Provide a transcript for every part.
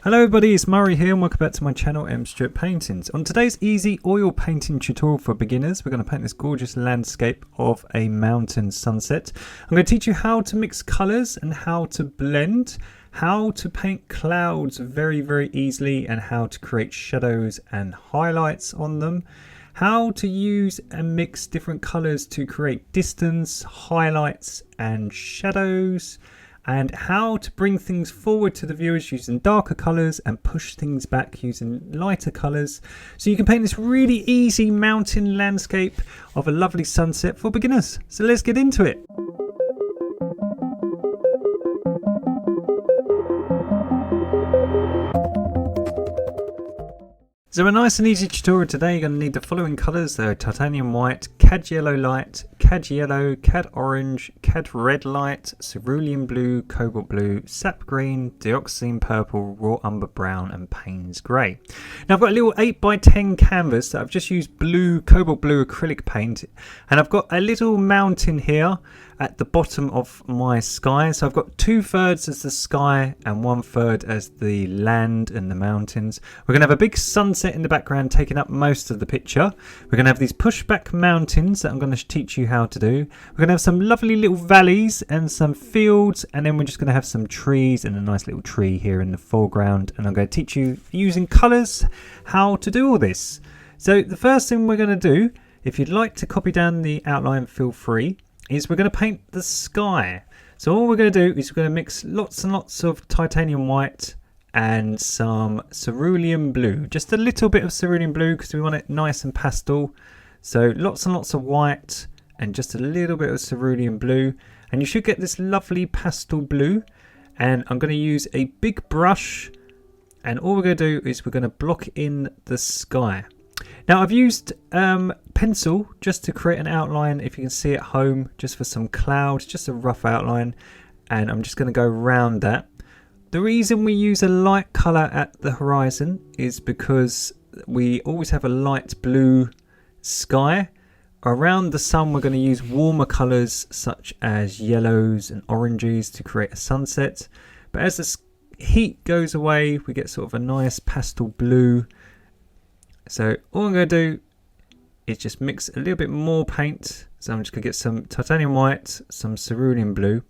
Hello everybody, it's Murray here and welcome back to my channel M Stewart Paintings. On today's easy oil painting tutorial for beginners, we're going to paint this gorgeous landscape of a mountain sunset. I'm going to teach you how to mix colours and how to blend, how to paint clouds very easily and how to create shadows and highlights on them, how to use and mix different colours to create distance, highlights and shadows, and how to bring things forward to the viewers using darker colours and push things back using lighter colours, so you can paint this really easy mountain landscape of a lovely sunset for beginners. So let's get into it. So a nice and easy tutorial today. You're going to need the following colours. They're titanium white, cad yellow light, cad yellow, cad orange, cad red light, cerulean blue, cobalt blue, sap green, dioxazine purple, raw umber brown and Payne's grey. Now I've got a little 8x10 canvas that I've just used blue, cobalt blue acrylic paint, and I've got a little mountain here at the bottom of my sky. So I've got 2/3 as the sky and 1/3 as the land and the mountains. We're going to have a big sunset in the background taking up most of the picture. We're going to have these pushback mountains that I'm going to teach you how to do. We're going to have some lovely little valleys and some fields, and then we're just going to have some trees and a nice little tree here in the foreground, and I'm going to teach you using colours how to do all this. So the first thing we're going to do, if you'd like to copy down the outline, feel free, is we're going to paint the sky. So all we're going to do is we're going to mix lots and lots of titanium white and some cerulean blue, just a little bit of cerulean blue because we want it nice and pastel. So lots and lots of white and just a little bit of cerulean blue, and you should get this lovely pastel blue. And I'm going to use a big brush, and all we're going to do is we're going to block in the sky. Now I've used pencil just to create an outline, if you can see at home, just for some clouds, just a rough outline, and I'm just going to go around that. The reason we use a light colour at the horizon is because we always have a light blue sky. Around the sun we're going to use warmer colours such as yellows and oranges to create a sunset, but as the heat goes away we get sort of a nice pastel blue. So all I'm going to do is just mix a little bit more paint. So I'm just going to get some titanium white, some cerulean blue.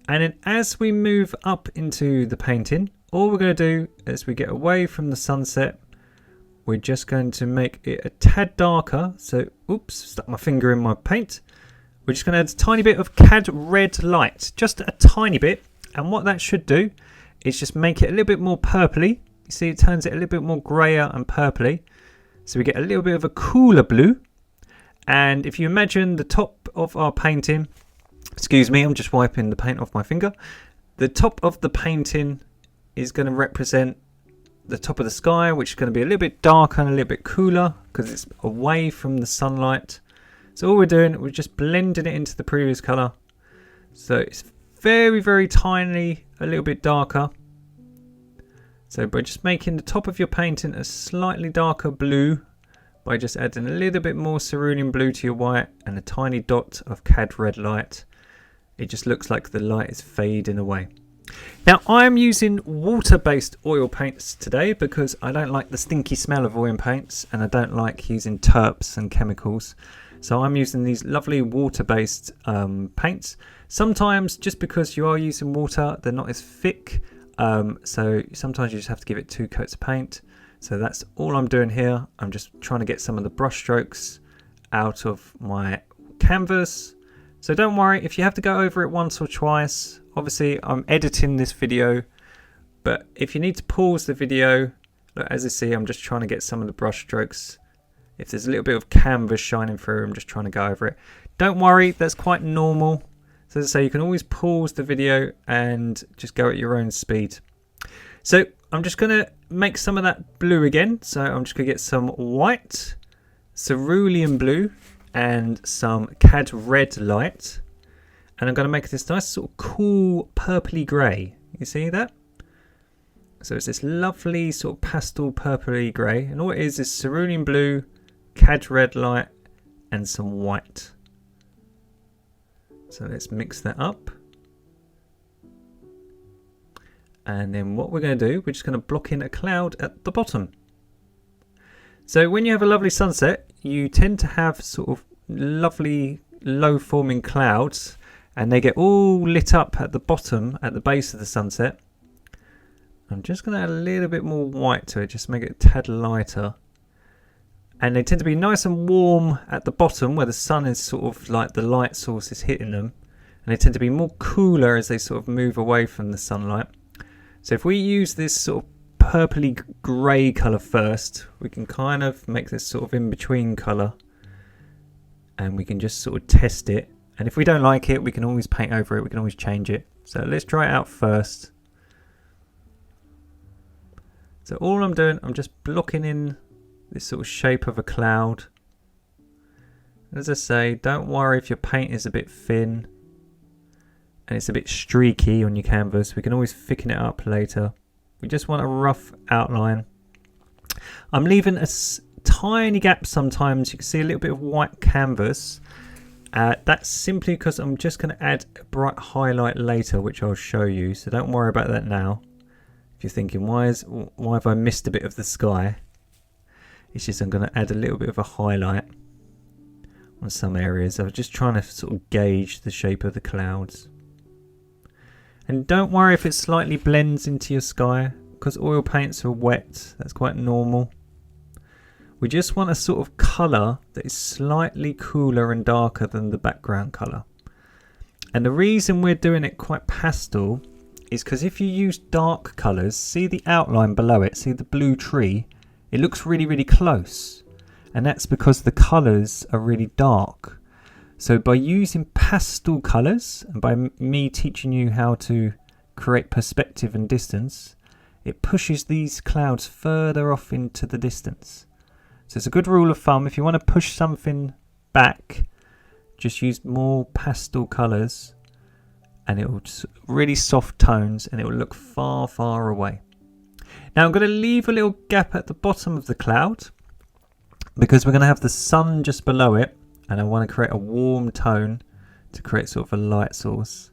And then as we move up into the painting, all we're going to do as we get away from the sunset, we're just going to make it a tad darker. So, oops, stuck my finger in my paint. We're just going to add a tiny bit of cad red light, just a tiny bit. And what that should do is just make it a little bit more purpley. You see it turns it a little bit more grayer and purpley. So we get a little bit of a cooler blue. And if you imagine the top of our painting, excuse me, I'm just wiping the paint off my finger. The top of the painting is going to represent the top of the sky, which is going to be a little bit darker and a little bit cooler because it's away from the sunlight. So all we're doing, we're just blending it into the previous colour. So it's very tiny, a little bit darker. So by just making the top of your painting a slightly darker blue, by just adding a little bit more cerulean blue to your white and a tiny dot of cad red light, it just looks like the light is fading away. Now I'm using water-based oil paints today because I don't like the stinky smell of oil paints and I don't like using terps and chemicals. So I'm using these lovely water-based paints. Sometimes just because you are using water, they're not as thick. So sometimes you just have to give it 2 coats of paint. So that's all I'm doing here. I'm just trying to get some of the brush strokes out of my canvas. So don't worry if you have to go over it once or twice. Obviously I'm editing this video, but if you need to pause the video, look, as you see, I'm just trying to get some of the brush strokes. If there's a little bit of canvas shining through, I'm just trying to go over it. Don't worry, that's quite normal. So as I say, you can always pause the video and just go at your own speed. So I'm just going to make some of that blue again. So I'm just going to get some white, cerulean blue and some cad red light. And I'm going to make this nice sort of cool purpley grey. You see that? So it's this lovely sort of pastel purpley grey. And all it is cerulean blue, cad red light and some white. So let's mix that up. And then what we're going to do, we're just going to block in a cloud at the bottom. So when you have a lovely sunset, you tend to have sort of lovely low forming clouds, and they get all lit up at the bottom, at the base of the sunset. I'm just going to add a little bit more white to it, just to make it a tad lighter. And they tend to be nice and warm at the bottom where the sun is sort of like the light source is hitting them. And they tend to be more cooler as they sort of move away from the sunlight. So if we use this sort of purpley grey colour first, we can kind of make this sort of in-between colour. And we can just sort of test it. And if we don't like it, we can always paint over it. We can always change it. So let's try it out first. So all I'm doing, I'm just blocking in this sort of shape of a cloud. As I say, don't worry if your paint is a bit thin and it's a bit streaky on your canvas. We can always thicken it up later. We just want a rough outline. I'm leaving a tiny gap sometimes. You can see a little bit of white canvas. That's simply because I'm just going to add a bright highlight later, which I'll show you. So don't worry about that now. If you're thinking, why have I missed a bit of the sky? It's just I'm going to add a little bit of a highlight on some areas. I was just trying to sort of gauge the shape of the clouds. And don't worry if it slightly blends into your sky, because oil paints are wet. That's quite normal. We just want a sort of colour that is slightly cooler and darker than the background colour. And the reason we're doing it quite pastel is because if you use dark colours, see the outline below it, see the blue tree? It looks really, really close. And that's because the colours are really dark. So by using pastel colours, and by me teaching you how to create perspective and distance, it pushes these clouds further off into the distance. So it's a good rule of thumb. If you want to push something back, just use more pastel colours, and it will just really soft tones, and it will look far, far away. Now I'm going to leave a little gap at the bottom of the cloud because we're going to have the sun just below it, and I want to create a warm tone to create sort of a light source.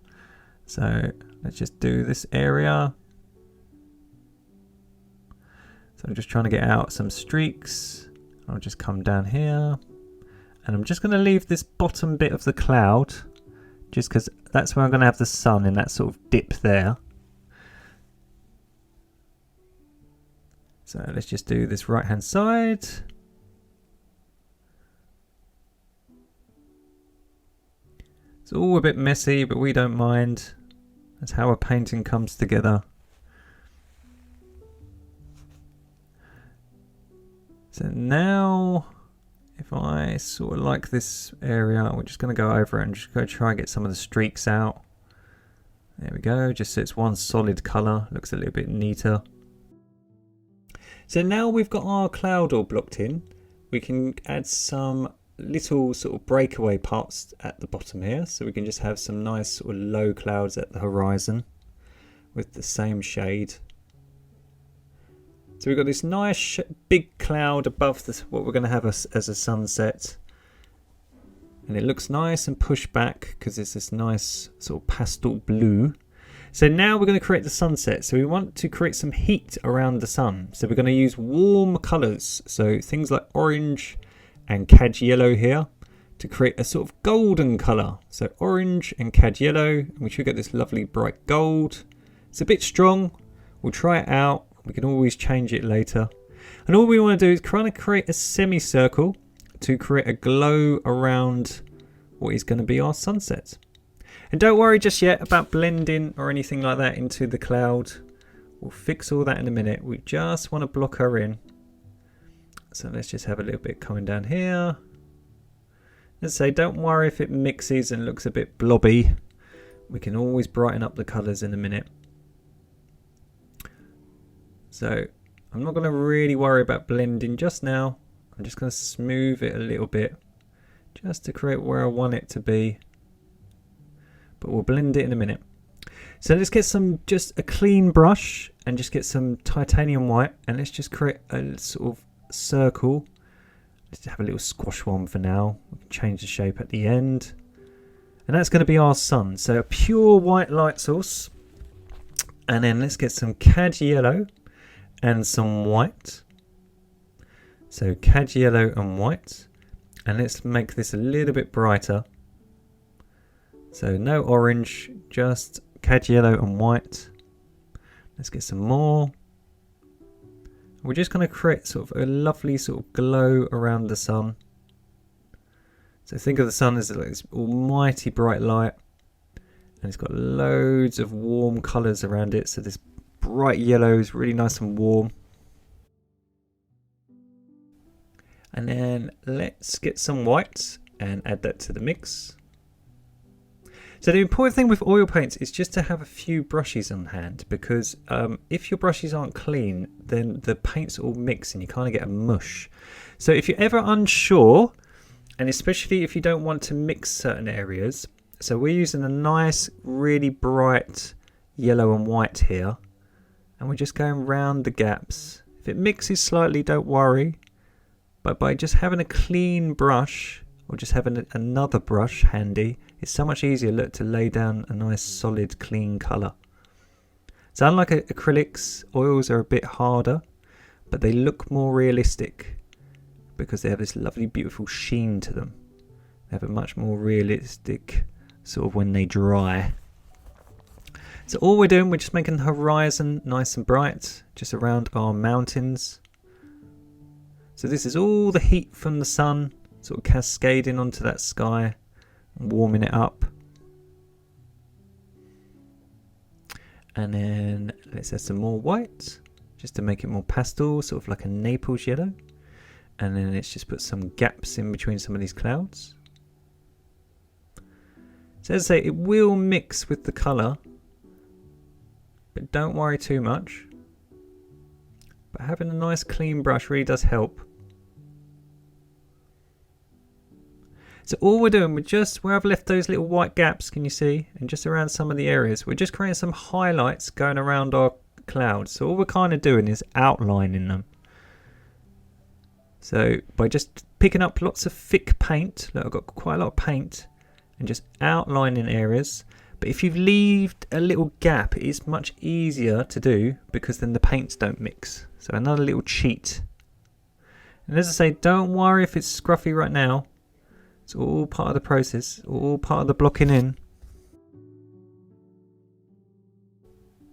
So let's just do this area. So I'm just trying to get out some streaks. I'll just come down here, and I'm just going to leave this bottom bit of the cloud just because that's where I'm going to have the sun in that sort of dip there. So let's just do this right hand side. It's all a bit messy, but we don't mind. That's how a painting comes together. So now, if I sort of like this area, we're just going to go over it and just go try and get some of the streaks out. There we go, just so it's one solid colour, looks a little bit neater. So now we've got our cloud all blocked in, we can add some little sort of breakaway parts at the bottom here. So we can just have some nice sort of low clouds at the horizon with the same shade. So we've got this nice big cloud above what we're going to have as a sunset. And it looks nice and pushed back because it's this nice sort of pastel blue. So now we're going to create the sunset. So we want to create some heat around the sun. So we're going to use warm colours. So things like orange and cad yellow here to create a sort of golden colour. So orange and cad yellow. And we should get this lovely bright gold. It's a bit strong. We'll try it out. We can always change it later. And all we want to do is kind of create a semicircle to create a glow around what is going to be our sunset. And don't worry just yet about blending or anything like that into the cloud. We'll fix all that in a minute. We just want to block her in. So let's just have a little bit coming down here. Let's say don't worry if it mixes and looks a bit blobby. We can always brighten up the colours in a minute. So I'm not going to really worry about blending just now. I'm just going to smooth it a little bit just to create where I want it to be. But we'll blend it in a minute. So let's get just a clean brush and just get some titanium white, and let's just create a sort of circle. Let's have a little squash one for now. We can change the shape at the end. And that's going to be our sun. So a pure white light source. And then let's get some cad yellow and some white. So cad yellow and white. And let's make this a little bit brighter. So no orange, just cad yellow and white. Let's get some more. We're just going to create sort of a lovely sort of glow around the sun. So think of the sun as like this almighty bright light. And it's got loads of warm colours around it. So this bright yellow is really nice and warm. And then let's get some white and add that to the mix. So the important thing with oil paints is just to have a few brushes on hand, because if your brushes aren't clean, then the paints all mix and you kind of get a mush. So if you're ever unsure, and especially if you don't want to mix certain areas, so we're using a nice, really bright yellow and white here, and we're just going round the gaps. If it mixes slightly, don't worry, but by just having a clean brush, or just having another brush handy, it's so much easier to lay down a nice solid clean colour. So unlike acrylics, oils are a bit harder, but they look more realistic because they have this lovely beautiful sheen to them. They have a much more realistic sort of when they dry. So all we're doing, we're just making the horizon nice and bright, just around our mountains. So this is all the heat from the sun sort of cascading onto that sky, warming it up. And then let's add some more white just to make it more pastel, sort of like a Naples yellow. And then let's just put some gaps in between some of these clouds. So as I say, it will mix with the colour, but don't worry too much. But having a nice clean brush really does help. So all we're doing, where I've left those little white gaps, can you see? And just around some of the areas, we're just creating some highlights going around our clouds. So all we're kind of doing is outlining them. So by just picking up lots of thick paint, look, I've got quite a lot of paint, and just outlining areas. But if you've left a little gap, it is much easier to do because then the paints don't mix. So another little cheat. And as I say, don't worry if it's scruffy right now. It's all part of the process, all part of the blocking in.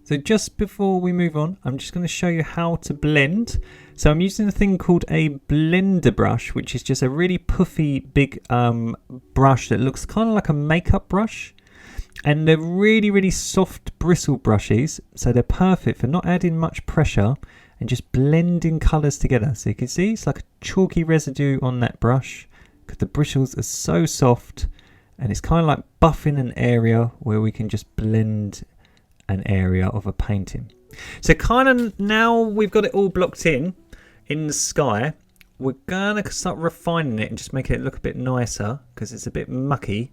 So just before we move on, I'm just going to show you how to blend. So I'm using a thing called a blender brush, which is just a really puffy big brush that looks kind of like a makeup brush. And they're really, really soft bristle brushes, so they're perfect for not adding much pressure and just blending colours together. So you can see it's like a chalky residue on that brush because the bristles are so soft, and it's kind of like buffing an area where we can just blend an area of a painting. So kind of now we've got it all blocked in the sky, we're going to start refining it and just making it look a bit nicer because it's a bit mucky.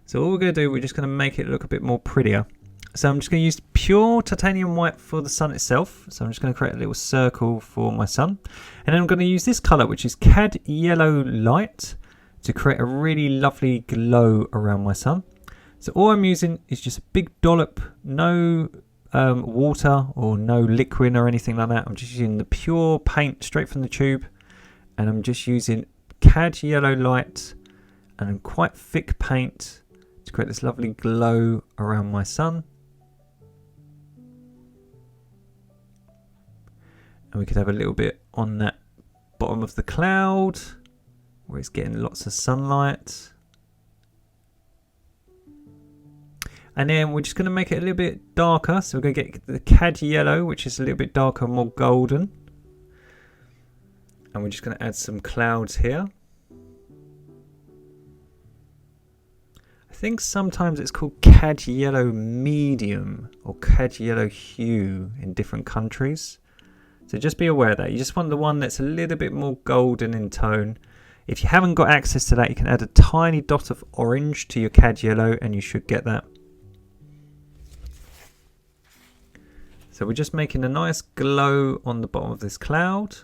So all we're going to do, we're just going to make it look a bit more prettier. So I'm just going to use pure titanium white for the sun itself. So I'm just going to create a little circle for my sun. And then I'm going to use this colour, which is Cad Yellow Light, to create a really lovely glow around my sun. So all I'm using is just a big dollop, no water or no liquid or anything like that. I'm just using the pure paint straight from the tube. And I'm just using Cad Yellow Light and quite thick paint to create this lovely glow around my sun. And we could have a little bit on that bottom of the cloud where it's getting lots of sunlight. And then we're just going to make it a little bit darker. So we're going to get the Cad Yellow, which is a little bit darker, more golden. And we're just going to add some clouds here. I think sometimes it's called Cad Yellow Medium or Cad Yellow Hue in different countries. So just be aware of that. You just want the one that's a little bit more golden in tone. If you haven't got access to that, you can add a tiny dot of orange to your Cad Yellow and you should get that. So we're just making a nice glow on the bottom of this cloud,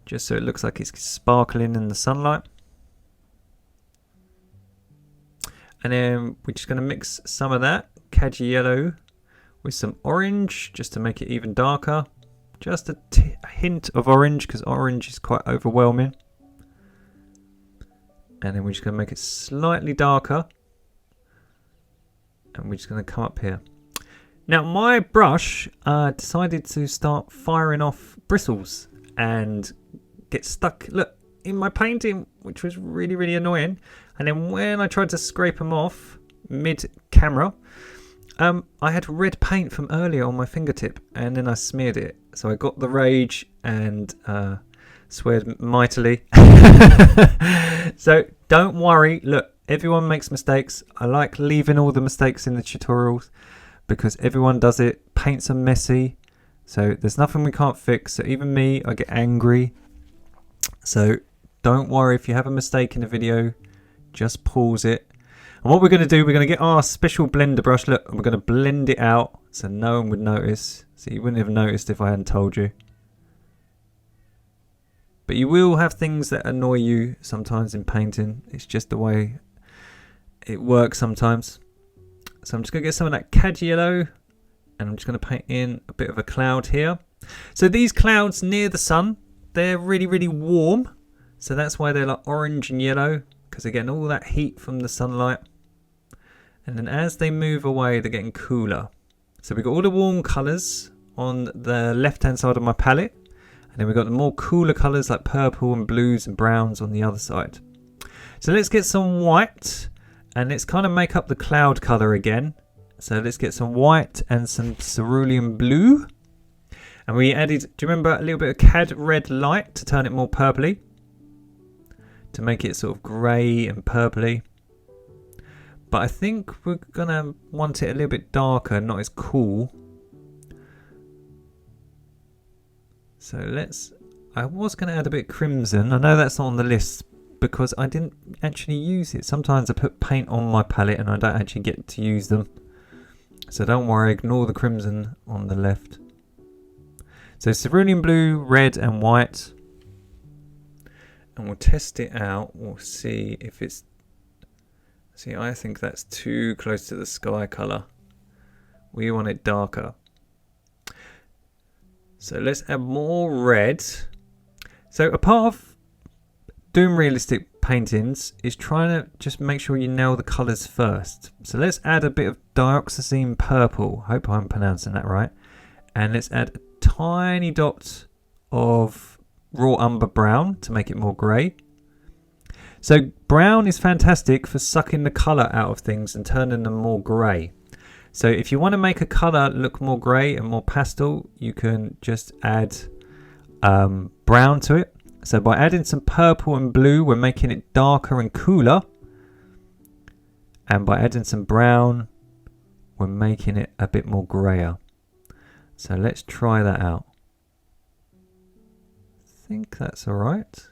just so it looks like it's sparkling in the sunlight. And then we're just going to mix some of that Cad Yellow with some orange just to make it even darker. Just a hint of orange because orange is quite overwhelming. And then we're just going to make it slightly darker. And we're just going to come up here. Now my brush decided to start firing off bristles and get stuck, look, in my painting, which was really, really annoying. And then when I tried to scrape them off mid-camera, I had red paint from earlier on my fingertip and then I smeared it. So I got the rage and sweared mightily. So don't worry, look, everyone makes mistakes. I like leaving all the mistakes in the tutorials because everyone does it. Paints are messy, so there's nothing we can't fix. So even me, I get angry. So don't worry if you have a mistake in the video, just pause it. And what we're going to do, we're going to get our special blender brush, look, and we're going to blend it out so no one would notice. So you wouldn't have noticed if I hadn't told you. But you will have things that annoy you sometimes in painting. It's just the way it works sometimes. So I'm just going to get some of that cad yellow and I'm just going to paint in a bit of a cloud here. So these clouds near the sun, they're really, really warm. So that's why they're like orange and yellow, because they're getting all that heat from the sunlight. And then as they move away, they're getting cooler. So we've got all the warm colours on the left-hand side of my palette. And then we've got the more cooler colours like purple and blues and browns on the other side. So let's get some white and let's kind of make up the cloud colour again. So let's get some white and some cerulean blue. And we added, do you remember, a little bit of cad red light to turn it more purpley? To make it sort of grey and purpley. But I think we're going to want it a little bit darker, not as cool. So I was going to add a bit of crimson. I know that's not on the list because I didn't actually use it. Sometimes I put paint on my palette and I don't actually get to use them. So don't worry, ignore the crimson on the left. So cerulean blue, red and white. And we'll test it out. We'll see if it's... See, I think that's too close to the sky colour. We want it darker. So let's add more red. So a part of doing realistic paintings is trying to just make sure you nail the colours first. So let's add a bit of dioxazine purple. Hope I'm pronouncing that right. And let's add a tiny dot of raw umber brown to make it more grey. So brown is fantastic for sucking the colour out of things and turning them more grey. So if you want to make a colour look more grey and more pastel, you can just add brown to it. So by adding some purple and blue, we're making it darker and cooler. And by adding some brown, we're making it a bit more greyer. So let's try that out. I think that's all right.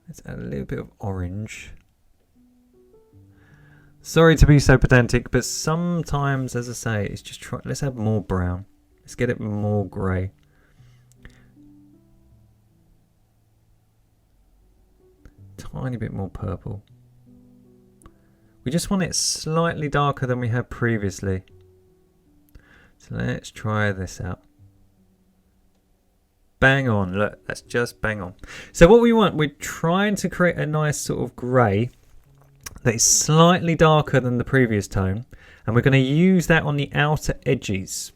Let's add a little bit of orange. Sorry to be so pedantic, but sometimes, as I say, it's just let's add more brown. Let's get it more grey. Tiny bit more purple. We just want it slightly darker than we had previously. So let's try this out. Bang on, look, that's just bang on. So what we want, we're trying to create a nice sort of grey that is slightly darker than the previous tone, and we're going to use that on the outer edges.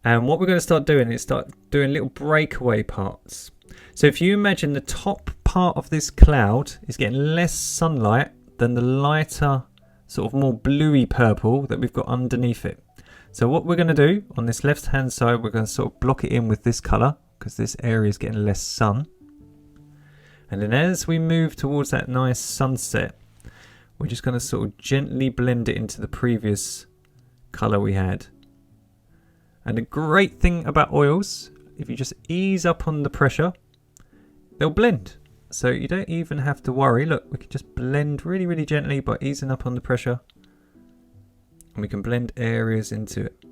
And what we're going to start doing is start doing little breakaway parts. So if you imagine the top part of this cloud is getting less sunlight than the lighter, sort of more bluey purple that we've got underneath it. So what we're going to do on this left hand side, we're going to sort of block it in with this colour, because this area is getting less sun. And then as we move towards that nice sunset, we're just going to sort of gently blend it into the previous colour we had. And the great thing about oils, if you just ease up on the pressure, they'll blend. So you don't even have to worry. Look, we can just blend really, really gently by easing up on the pressure. And we can blend areas into it.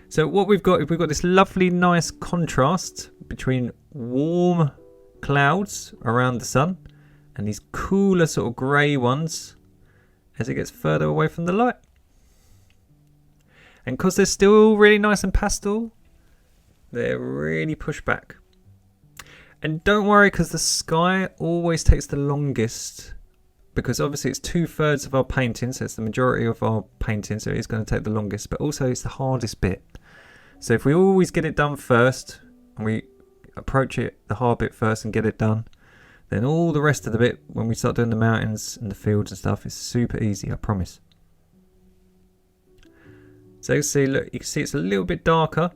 So what we've got this lovely nice contrast between warm clouds around the sun and these cooler sort of grey ones as it gets further away from the light. And because they're still really nice and pastel, they're really pushed back. And don't worry, because the sky always takes the longest, because obviously it's 2/3 of our painting, so it's the majority of our painting, so it's going to take the longest, but also it's the hardest bit. So if we always get it done first, and we approach it the hard bit first and get it done, then all the rest of the bit, when we start doing the mountains and the fields and stuff, is super easy, I promise. So you see, look, you can see it's a little bit darker,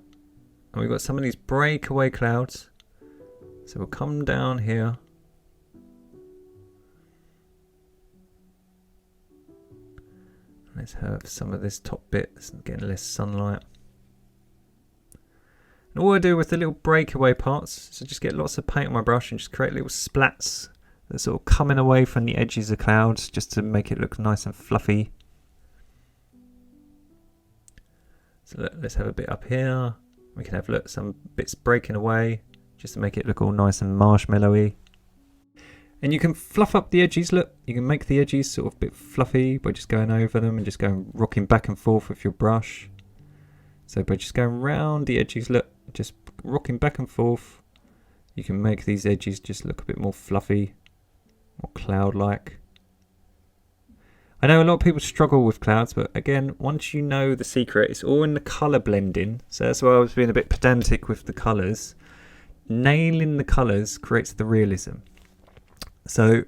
and we've got some of these breakaway clouds. So we'll come down here. Let's have some of this top bit that's getting less sunlight. And all I do with the little breakaway parts, so just get lots of paint on my brush and just create little splats that sort of coming away from the edges of clouds, just to make it look nice and fluffy. So let's have a bit up here. We can have some bits breaking away, just to make it look all nice and marshmallowy. And you can fluff up the edges. Look, you can make the edges sort of a bit fluffy by just going over them and just going rocking back and forth with your brush. So by just going round the edges, look, just rocking back and forth, you can make these edges just look a bit more fluffy, more cloud-like. I know a lot of people struggle with clouds, but again, once you know the secret, it's all in the colour blending. So that's why I was being a bit pedantic with the colours. Nailing the colours creates the realism. So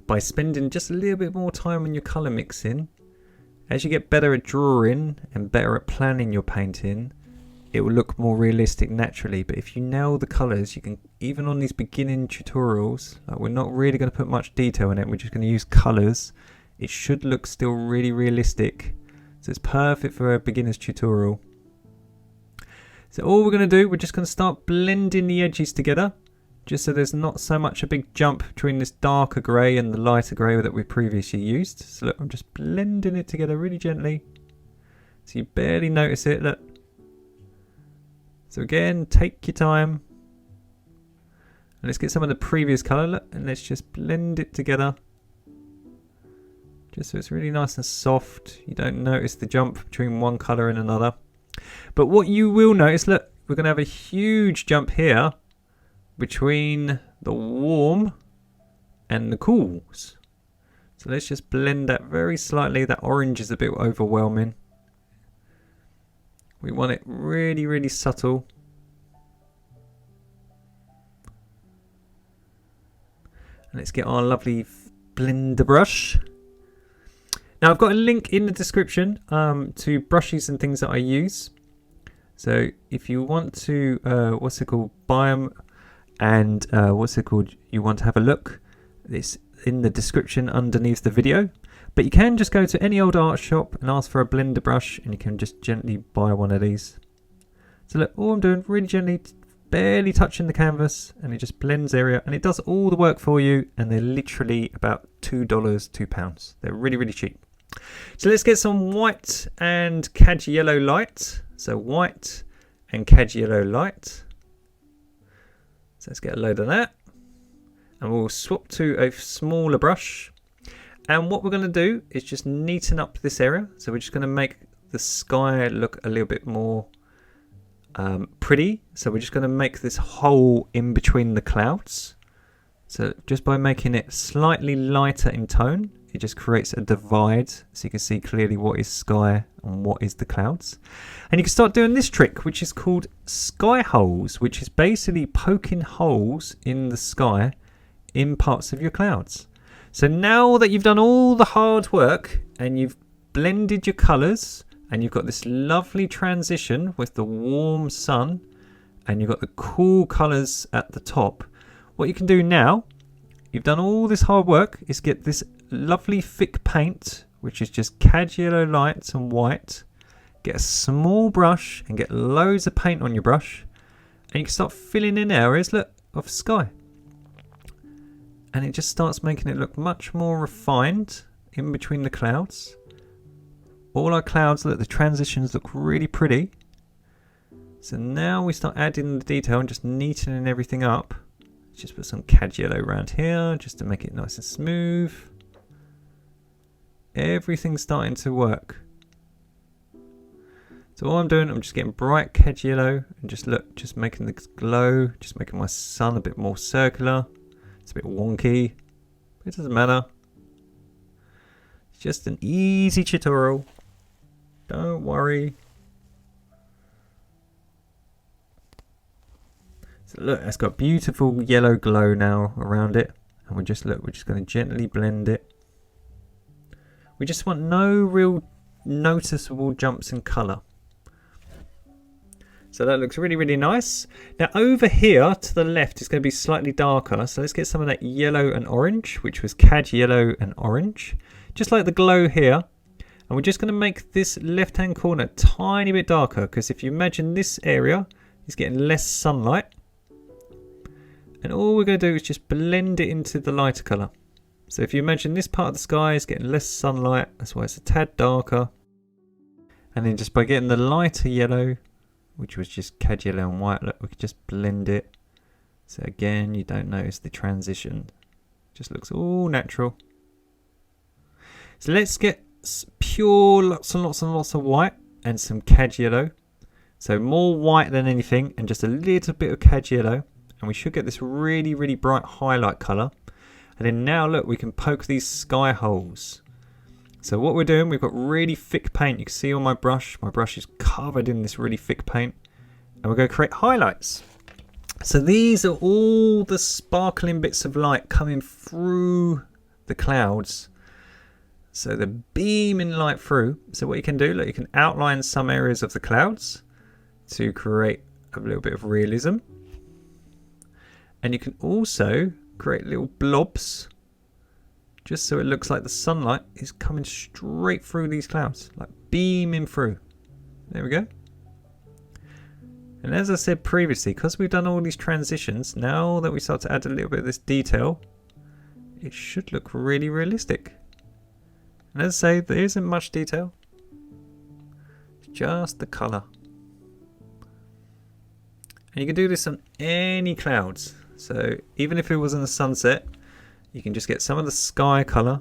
by spending just a little bit more time on your colour mixing, as you get better at drawing and better at planning your painting, it will look more realistic naturally. But if you nail the colours, you can, even on these beginning tutorials, like we're not really going to put much detail in it, we're just going to use colours. It should look still really realistic. So it's perfect for a beginner's tutorial. So all we're going to do, we're just going to start blending the edges together, just so there's not so much a big jump between this darker grey and the lighter grey that we previously used. So look, I'm just blending it together really gently, so you barely notice it. Look. So again, take your time. And let's get some of the previous colour, look, and let's just blend it together. Just so it's really nice and soft. You don't notice the jump between one colour and another. But what you will notice, look, we're going to have a huge jump here between the warm and the cools. So let's just blend that very slightly. That orange is a bit overwhelming. We want it really, really subtle. And let's get our lovely blender brush. Now I've got a link in the description to brushes and things that I use. So if you want to, buy them and you want to have a look, it's in the description underneath the video. But you can just go to any old art shop and ask for a blender brush, and you can just gently buy one of these. So look, all I'm doing, really gently, barely touching the canvas, and it just blends area, and it does all the work for you, and they're literally about $2, £2. They're really, really cheap. So let's get some white and cad yellow light. So white and cad yellow light. So let's get a load of that. And we'll swap to a smaller brush. And what we're going to do is just neaten up this area. So we're just going to make the sky look a little bit more pretty. So we're just going to make this hole in between the clouds. So just by making it slightly lighter in tone, it just creates a divide, so you can see clearly what is sky and what is the clouds. And you can start doing this trick, which is called sky holes, which is basically poking holes in the sky in parts of your clouds. So now that you've done all the hard work and you've blended your colours and you've got this lovely transition with the warm sun and you've got the cool colours at the top, what you can do now, you've done all this hard work, is get this lovely thick paint, which is just cad yellow light and white. Get a small brush and get loads of paint on your brush, and you can start filling in areas, look, of sky. And it just starts making it look much more refined in between the clouds. All our clouds, look, the transitions look really pretty. So now we start adding the detail and just neatening everything up. Just put some cad yellow around here just to make it nice and smooth. Everything's starting to work. So all I'm doing, I'm just getting bright cad yellow and just look, just making the glow, just making my sun a bit more circular. It's a bit wonky, but it doesn't matter. It's just an easy tutorial. Don't worry. So look, it's got beautiful yellow glow now around it. And we're just going to gently blend it. We just want no real noticeable jumps in colour. So that looks really, really nice. Now over here to the left is going to be slightly darker. So let's get some of that yellow and orange, which was cad yellow and orange. Just like the glow here. And we're just going to make this left-hand corner a tiny bit darker. Because if you imagine this area is getting less sunlight. And all we're going to do is just blend it into the lighter colour. So if you imagine this part of the sky is getting less sunlight. That's why it's a tad darker. And then just by getting the lighter yellow, which was just cad yellow and white, look, we can just blend it. So again, you don't notice the transition. Just looks all natural. So let's get pure lots and lots and lots of white and some cad yellow. So more white than anything and just a little bit of cad yellow. And we should get this really, really bright highlight colour. And then now look, we can poke these sky holes. So what we're doing, we've got really thick paint. You can see on my brush is covered in this really thick paint. And we're going to create highlights. So these are all the sparkling bits of light coming through the clouds. So they're beaming light through. So what you can do, look, you can outline some areas of the clouds to create a little bit of realism. And you can also create little blobs, just so it looks like the sunlight is coming straight through these clouds, like beaming through. There we go. And as I said previously, because we've done all these transitions, now that we start to add a little bit of this detail, it should look really realistic. And as I say, there isn't much detail, it's just the colour. And you can do this on any clouds. So even if it was in the sunset, you can just get some of the sky colour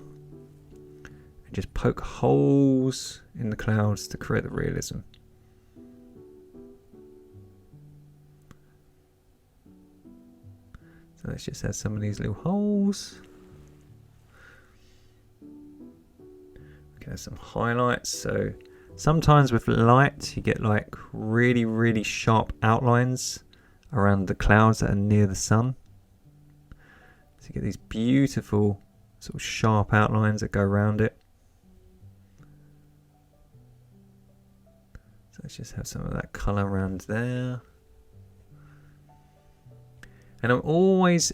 and just poke holes in the clouds to create the realism. So let's just add some of these little holes. Okay, some highlights. So sometimes with light you get like really, really sharp outlines around the clouds that are near the sun. So you get these beautiful sort of sharp outlines that go around it. So let's just have some of that colour around there. And I'm always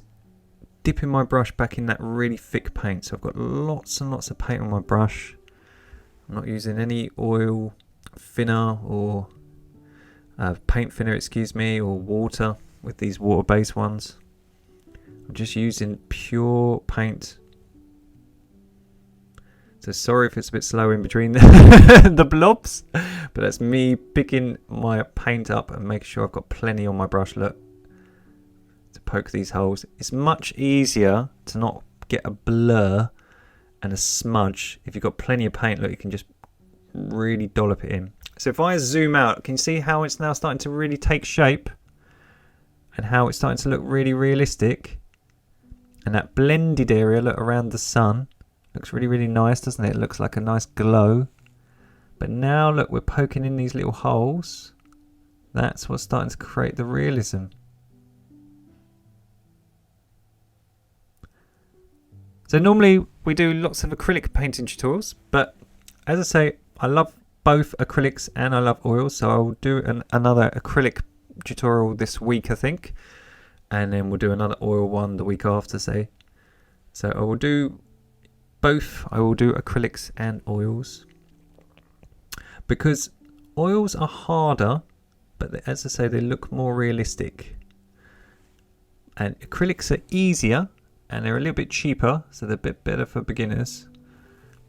dipping my brush back in that really thick paint. So I've got lots and lots of paint on my brush. I'm not using any oil thinner or paint thinner, excuse me, or water with these water-based ones. I'm just using pure paint. So sorry if it's a bit slow in between the blobs, but that's me picking my paint up and making sure I've got plenty on my brush, look, to poke these holes. It's much easier to not get a blur and a smudge. If you've got plenty of paint, look, you can just really dollop it in. So if I zoom out, can you see how it's now starting to really take shape and how it's starting to look really realistic? And that blended area, look, around the sun, looks really, really nice, doesn't it? It looks like a nice glow. But now, look, we're poking in these little holes. That's what's starting to create the realism. So normally we do lots of acrylic painting tutorials, but as I say, I love both acrylics and I love oils, so I'll do another acrylic tutorial this week, I think, and then we'll do another oil one the week after, say. So I will do both. I will do acrylics and oils, because oils are harder, but as I say, they look more realistic, and acrylics are easier and they're a little bit cheaper, so they're a bit better for beginners,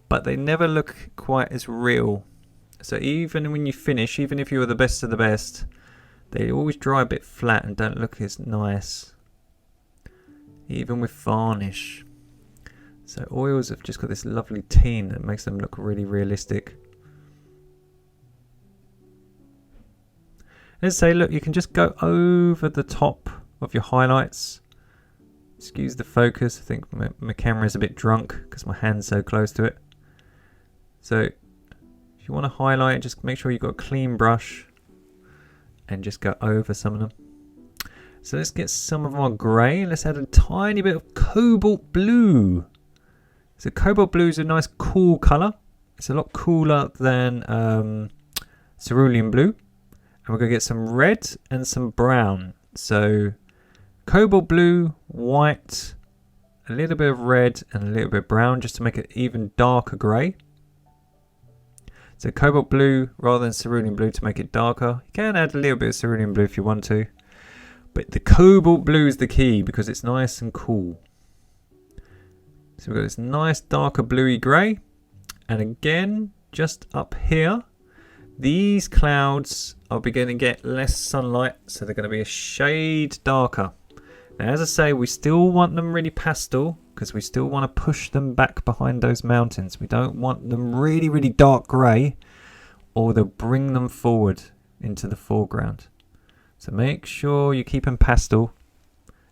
but they never look quite as real. So even when you finish, even if you're the best of the best, they always dry a bit flat and don't look as nice. even with varnish. So oils have just got this lovely teen that makes them look really realistic. Let's say, look, you can just go over the top of your highlights. Excuse the focus, I think my camera is a bit drunk because my hand's so close to it. So if you want to highlight, just make sure you've got a clean brush and just go over some of them. So let's get some of our grey. Let's add a tiny bit of cobalt blue. So cobalt blue is a nice cool colour. It's a lot cooler than cerulean blue. And we're going to get some red and some brown. So cobalt blue, white, a little bit of red and a little bit of brown just to make it even darker grey. So cobalt blue rather than cerulean blue to make it darker. You can add a little bit of cerulean blue if you want to. But the cobalt blue is the key because it's nice and cool. So we've got this nice darker bluey grey. And again, just up here, these clouds are beginning to get less sunlight. So they're going to be a shade darker. Now, as I say, we still want them really pastel because we still want to push them back behind those mountains. We don't want them really, really dark grey or they'll bring them forward into the foreground. So make sure you keep them pastel.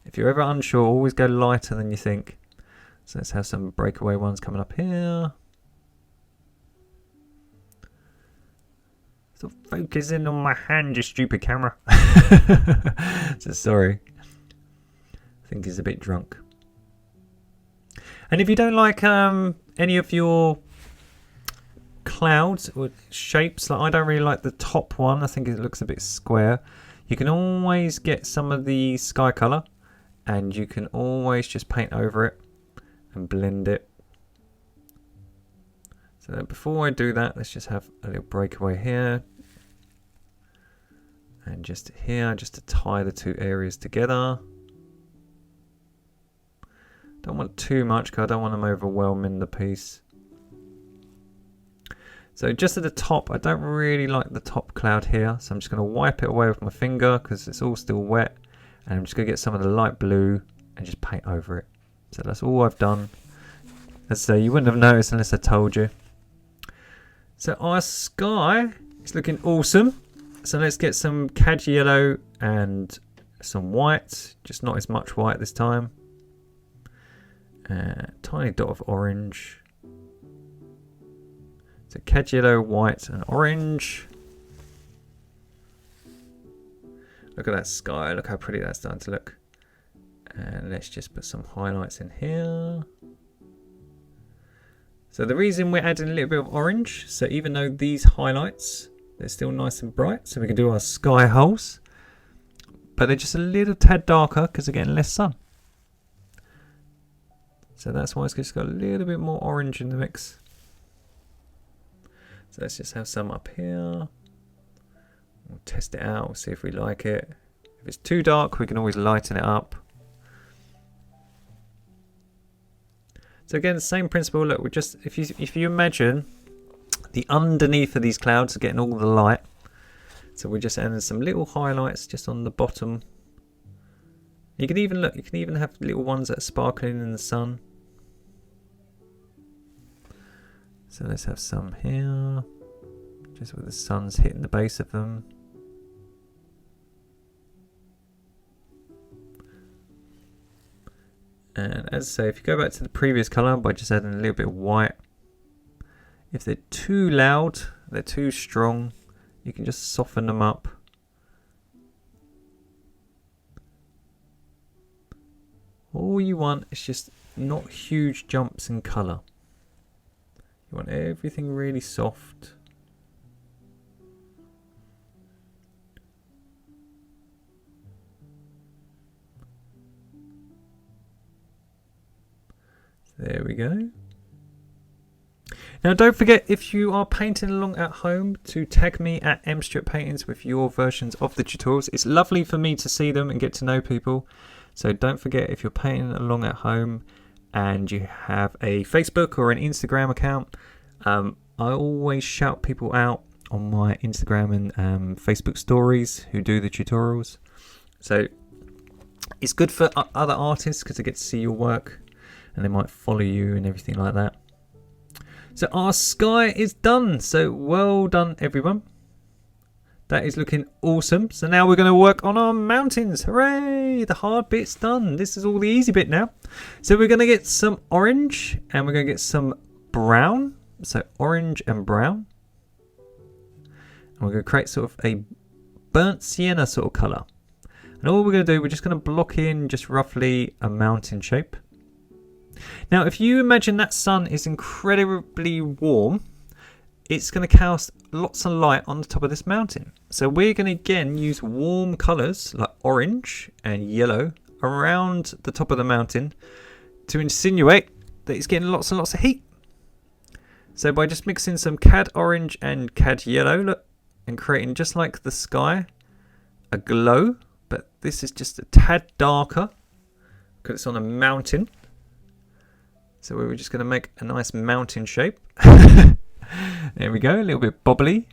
If you're ever unsure, always go lighter than you think. So let's have some breakaway ones coming up here. Stop focusing on my hand, you stupid camera. So sorry. I think he's a bit drunk. And if you don't like any of your clouds or shapes, like I don't really like the top one, I think it looks a bit square, you can always get some of the sky colour and you can always just paint over it and blend it. So before I do that, let's just have a little breakaway here and just here, just to tie the two areas together. Don't want too much because I don't want them overwhelming the piece. So just at the top, I don't really like the top cloud here. So I'm just going to wipe it away with my finger because it's all still wet. And I'm just going to get some of the light blue and just paint over it. So that's all I've done. As I say, you wouldn't have noticed unless I told you. So our sky is looking awesome. So let's get some cad yellow and some white. Just not as much white this time. Tiny dot of orange. So cad yellow, white and orange. Look at that sky, look how pretty that's starting to look. And let's just put some highlights in here. So the reason we're adding a little bit of orange, so even though these highlights, they're still nice and bright, so we can do our sky holes. But they're just a little tad darker because they're getting less sun. So that's why it's just got a little bit more orange in the mix. So let's just have some up here. We'll test it out, we'll see if we like it. If it's too dark, we can always lighten it up. So again, the same principle. Look, we just if you imagine the underneath of these clouds are getting all the light. So we're just adding some little highlights just on the bottom. You can even look. You can even have little ones that are sparkling in the sun. So let's have some here, just where the sun's hitting the base of them. And as I say, if you go back to the previous colour by just adding a little bit of white, if they're too loud, they're too strong, you can just soften them up. All you want is just not huge jumps in colour. You want everything really soft. There we go. Now don't forget, if you are painting along at home, to tag me at mstewartpaintings with your versions of the tutorials. It's lovely for me to see them and get to know people. So don't forget, if you're painting along at home and you have a Facebook or an Instagram account, I always shout people out on my Instagram and Facebook stories who do the tutorials. So It's good for other artists because they get to see your work and they might follow you and everything like that. So our sky is done. So well done, everyone. That is looking awesome. So now we're going to work on our mountains. Hooray! The hard bit's done. This is all the easy bit now. So we're going to get some orange and we're going to get some brown. So orange and brown. And we're going to create sort of a burnt sienna sort of colour. And all we're going to do, we're just going to block in just roughly a mountain shape. Now, if you imagine that sun is incredibly warm, it's going to cast lots of light on the top of this mountain. So we're going to again use warm colours like orange and yellow around the top of the mountain to insinuate that it's getting lots and lots of heat. So by just mixing some cad orange and cad yellow, look, and creating just like the sky, a glow, but this is just a tad darker because it's on a mountain. So we're just going to make a nice mountain shape. There we go, a little bit bobbly.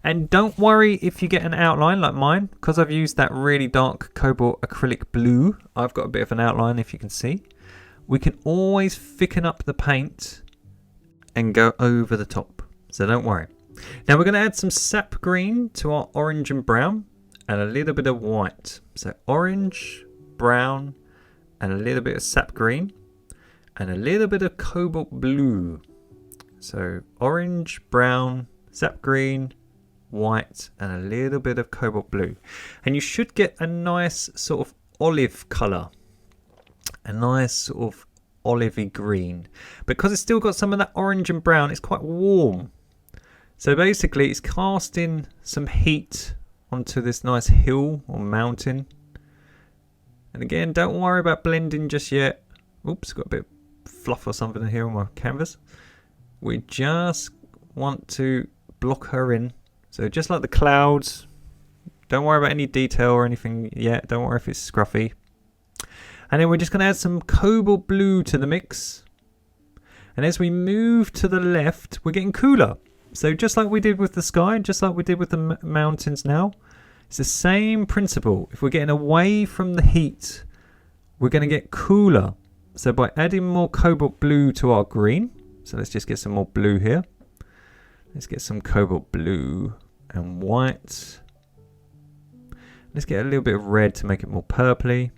And don't worry if you get an outline like mine, because I've used that really dark cobalt acrylic blue. I've got a bit of an outline, if you can see. We can always thicken up the paint and go over the top. So don't worry. Now we're going to add some sap green to our orange and brown and a little bit of white. So orange, brown, and a little bit of sap green and a little bit of cobalt blue. So orange, brown, sap green, white, and a little bit of cobalt blue. And you should get a nice sort of olive colour. A nice sort of olivey green. Because it's still got some of that orange and brown, it's quite warm. So basically it's casting some heat onto this nice hill or mountain. And again, don't worry about blending just yet. Oops, got a bit of fluff or something here on my canvas. We just want to block her in. So just like the clouds, don't worry about any detail or anything yet. Don't worry if it's scruffy. And then we're just going to add some cobalt blue to the mix. And as we move to the left, we're getting cooler. So just like we did with the sky, just like we did with the mountains now, it's the same principle. If we're getting away from the heat, we're going to get cooler. So by adding more cobalt blue to our green, so let's just get some more blue here. Let's get some cobalt blue and white. Let's get a little bit of red to make it more purpley.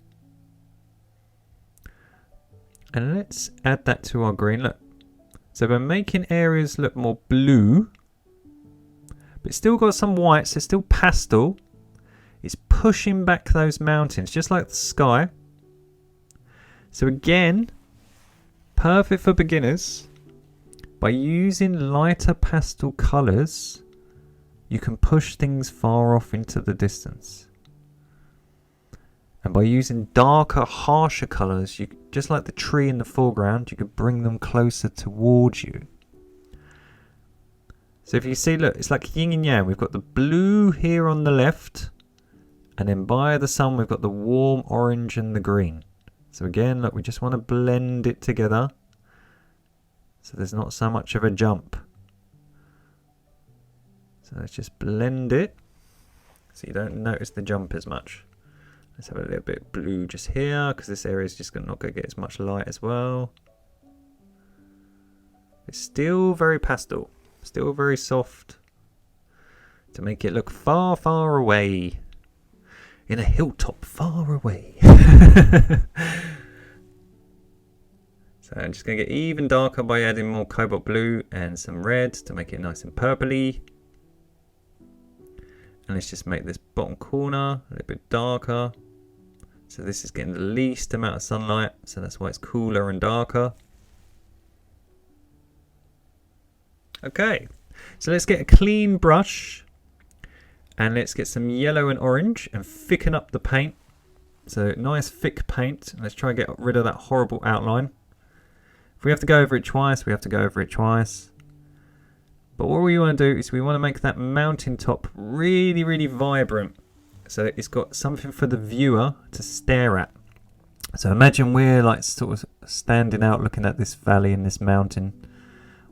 And let's add that to our green. Look. So by making areas look more blue, but still got some white, so still pastel, it's pushing back those mountains, just like the sky. So again, perfect for beginners. By using lighter pastel colours, you can push things far off into the distance. And by using darker, harsher colours, you just like the tree in the foreground, you could bring them closer towards you. So if you see, look, it's like yin and yang. We've got the blue here on the left, and then by the sun we've got the warm orange and the green. So again, look, we just want to blend it together so there's not so much of a jump. So let's just blend it so you don't notice the jump as much. Let's have a little bit of blue just here because this area is just not going to get as much light as well. It's still very pastel, still very soft to make it look far, far away in a hilltop far away. So I'm just going to get even darker by adding more cobalt blue and some red to make it nice and purpley. And let's just make this bottom corner a little bit darker. So this is getting the least amount of sunlight, so that's why it's cooler and darker. Okay, so let's get a clean brush and let's get some yellow and orange and thicken up the paint. So nice thick paint. Let's try and get rid of that horrible outline. If we have to go over it twice, we have to go over it twice. But what we want to do is we want to make that mountaintop really, really vibrant. So it's got something for the viewer to stare at. So imagine we're like sort of standing out looking at this valley and this mountain.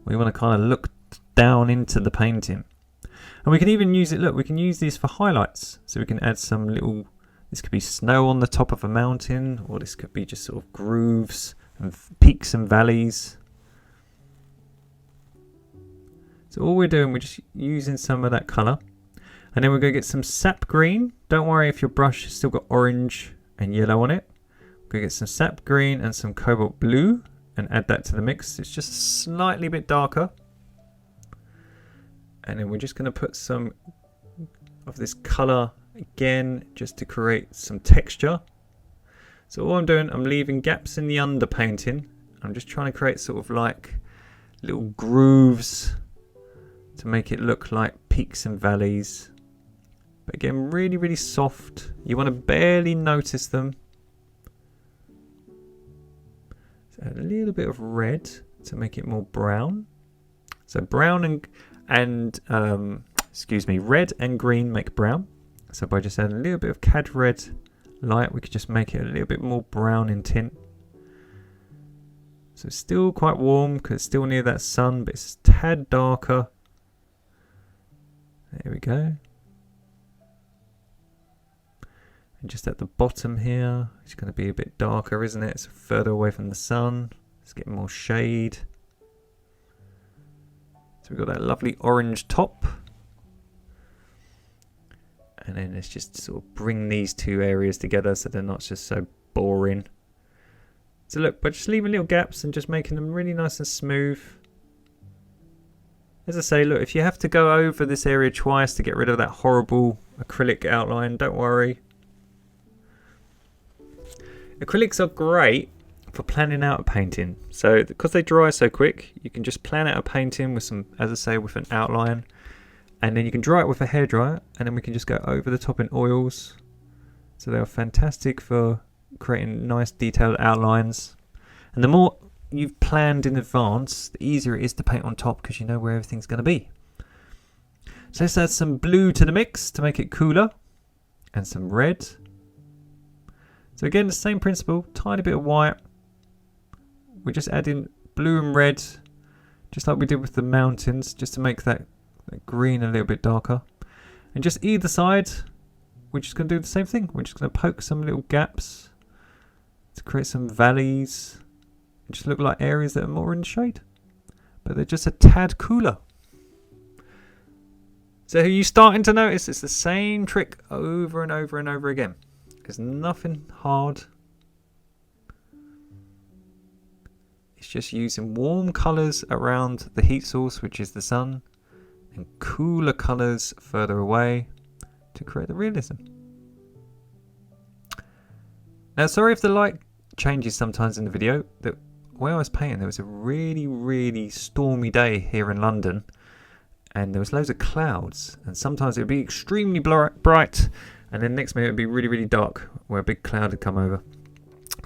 We want to kind of look down into the painting. And we can even use it, look, we can use these for highlights. So we can add some little, this could be snow on the top of a mountain, or this could be just sort of grooves and peaks and valleys. So all we're doing, we're just using some of that colour. And then we're going to get some sap green. Don't worry if your brush has still got orange and yellow on it. We're going to get some sap green and some cobalt blue and add that to the mix. It's just slightly bit darker. And then we're just going to put some of this colour again, just to create some texture. So all I'm doing, I'm leaving gaps in the underpainting. I'm just trying to create sort of like little grooves to make it look like peaks and valleys. But again, really, really soft. You want to barely notice them. So add a little bit of red to make it more brown. So brown and red and green make brown. So by just adding a little bit of cad red light, we could just make it a little bit more brown in tint. So it's still quite warm because it's still near that sun, but it's a tad darker. There we go. And just at the bottom here, it's going to be a bit darker, isn't it? It's further away from the sun. It's getting more shade. So we've got that lovely orange top. And then let's just sort of bring these two areas together so they're not just so boring. So look, by just leaving little gaps and just making them really nice and smooth. As I say, look, if you have to go over this area twice to get rid of that horrible acrylic outline, don't worry. Acrylics are great for planning out a painting. So because they dry so quick, you can just plan out a painting with some, as I say, with an outline. And then you can dry it with a hairdryer, and then we can just go over the top in oils. So they are fantastic for creating nice detailed outlines. And the more you've planned in advance, the easier it is to paint on top because you know where everything's going to be. So let's add some blue to the mix to make it cooler, and some red. So again, the same principle, tiny bit of white. We're just adding blue and red, just like we did with the mountains, just to make that green a little bit darker. And just either side, we're just going to do the same thing. We're just going to poke some little gaps to create some valleys. And just look like areas that are more in the shade. But they're just a tad cooler. So are you starting to notice it's the same trick over and over and over again? There's nothing hard. It's just using warm colours around the heat source, which is the sun, and cooler colours further away to create the realism. Now, sorry if the light changes sometimes in the video. The way I was painting, there was a really, really stormy day here in London, and there was loads of clouds, and sometimes it would be extremely bright, and then next minute it would be really, really dark where a big cloud had come over.